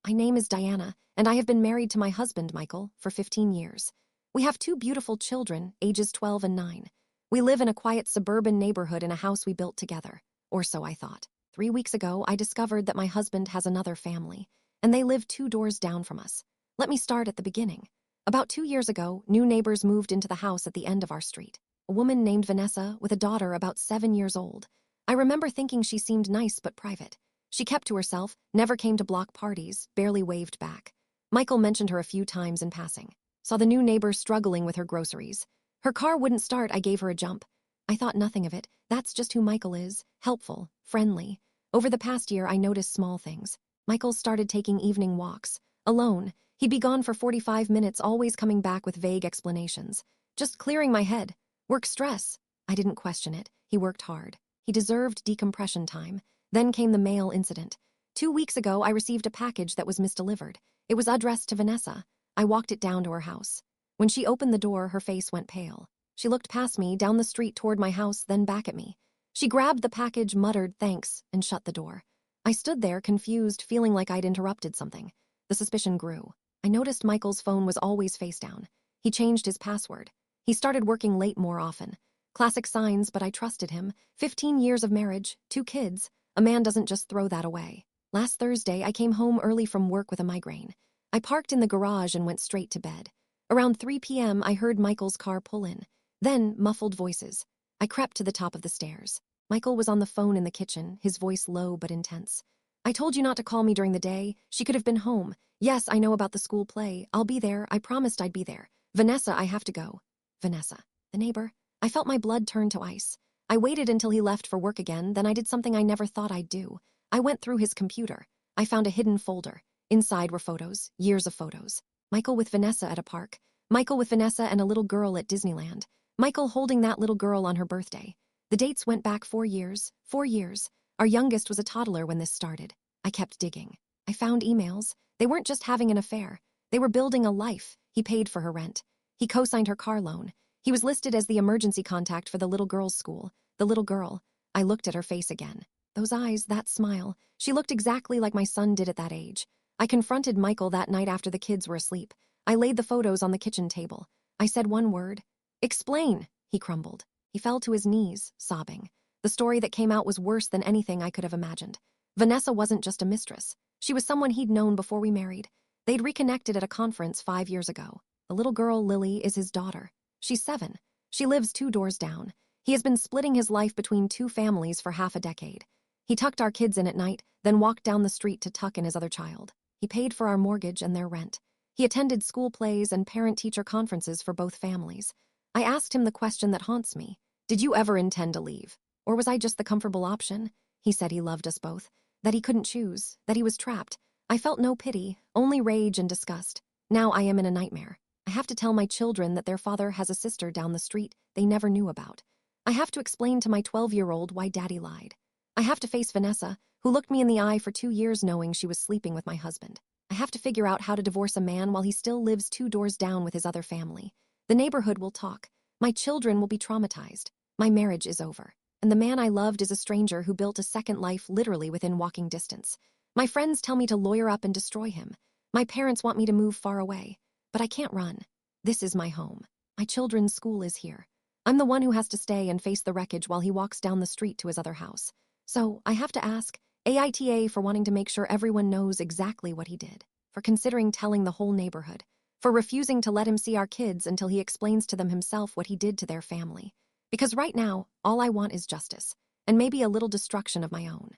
My name is Diana, and I have been married to my husband, Michael, for 15 years. We have two beautiful children, ages 12 and 9. We live in a quiet suburban neighborhood in a house we built together, or so I thought. 3 weeks ago, I discovered that my husband has another family, and they live 2 doors down from us. Let me start at the beginning. About 2 years ago, new neighbors moved into the house at the end of our street. A woman named Vanessa with a daughter about 7 years old. I remember thinking she seemed nice but private. She kept to herself, never came to block parties, barely waved back. Michael mentioned her a few times in passing. Saw the new neighbor struggling with her groceries. Her car wouldn't start, I gave her a jump. I thought nothing of it. That's just who Michael is. Helpful, friendly. Over the past year, I noticed small things. Michael started taking evening walks. Alone. He'd be gone for 45 minutes, always coming back with vague explanations. Just clearing my head. Work stress. I didn't question it. He worked hard. He deserved decompression time. Then came the mail incident. 2 weeks ago, I received a package that was misdelivered. It was addressed to Vanessa. I walked it down to her house. When she opened the door, her face went pale. She looked past me, down the street toward my house, then back at me. She grabbed the package, muttered thanks, and shut the door. I stood there, confused, feeling like I'd interrupted something. The suspicion grew. I noticed Michael's phone was always face down. He changed his password. He started working late more often. Classic signs, but I trusted him. 15 years of marriage, 2 kids. A man doesn't just throw that away. Last Thursday, I came home early from work with a migraine. I parked in the garage and went straight to bed. Around 3 p.m., I heard Michael's car pull in. Then, muffled voices. I crept to the top of the stairs. Michael was on the phone in the kitchen, his voice low but intense. I told you not to call me during the day. She could have been home. Yes, I know about the school play. I'll be there. I promised I'd be there. Vanessa, I have to go. Vanessa. The neighbor. I felt my blood turn to ice. I waited until he left for work again, then I did something I never thought I'd do. I went through his computer. I found a hidden folder. Inside were photos, years of photos. Michael with Vanessa at a park. Michael with Vanessa and a little girl at Disneyland. Michael holding that little girl on her birthday. The dates went back 4 years. 4 years. Our youngest was a toddler when this started. I kept digging. I found emails. They weren't just having an affair. They were building a life. He paid for her rent. He co-signed her car loan. He was listed as the emergency contact for the little girl's school. The little girl. I looked at her face again. Those eyes, that smile. She looked exactly like my son did at that age. I confronted Michael that night after the kids were asleep. I laid the photos on the kitchen table. I said one word. Explain, he crumbled. He fell to his knees, sobbing. The story that came out was worse than anything I could have imagined. Vanessa wasn't just a mistress. She was someone he'd known before we married. They'd reconnected at a conference 5 years ago. The little girl, Lily, is his daughter. She's 7. She lives 2 doors down. He has been splitting his life between 2 families for half a decade. He tucked our kids in at night, then walked down the street to tuck in his other child. He paid for our mortgage and their rent. He attended school plays and parent-teacher conferences for both families. I asked him the question that haunts me. Did you ever intend to leave? Or was I just the comfortable option? He said he loved us both, that he couldn't choose, that he was trapped. I felt no pity, only rage and disgust. Now I am in a nightmare. I have to tell my children that their father has a sister down the street they never knew about. I have to explain to my 12-year-old why Daddy lied. I have to face Vanessa, who looked me in the eye for 2 years knowing she was sleeping with my husband. I have to figure out how to divorce a man while he still lives 2 doors down with his other family. The neighborhood will talk. My children will be traumatized. My marriage is over. And the man I loved is a stranger who built a second life literally within walking distance. My friends tell me to lawyer up and destroy him. My parents want me to move far away. But I can't run. This is my home. My children's school is here. I'm the one who has to stay and face the wreckage while he walks down the street to his other house. So I have to ask AITA for wanting to make sure everyone knows exactly what he did, for considering telling the whole neighborhood, for refusing to let him see our kids until he explains to them himself what he did to their family. Because right now, all I want is justice, and maybe a little destruction of my own.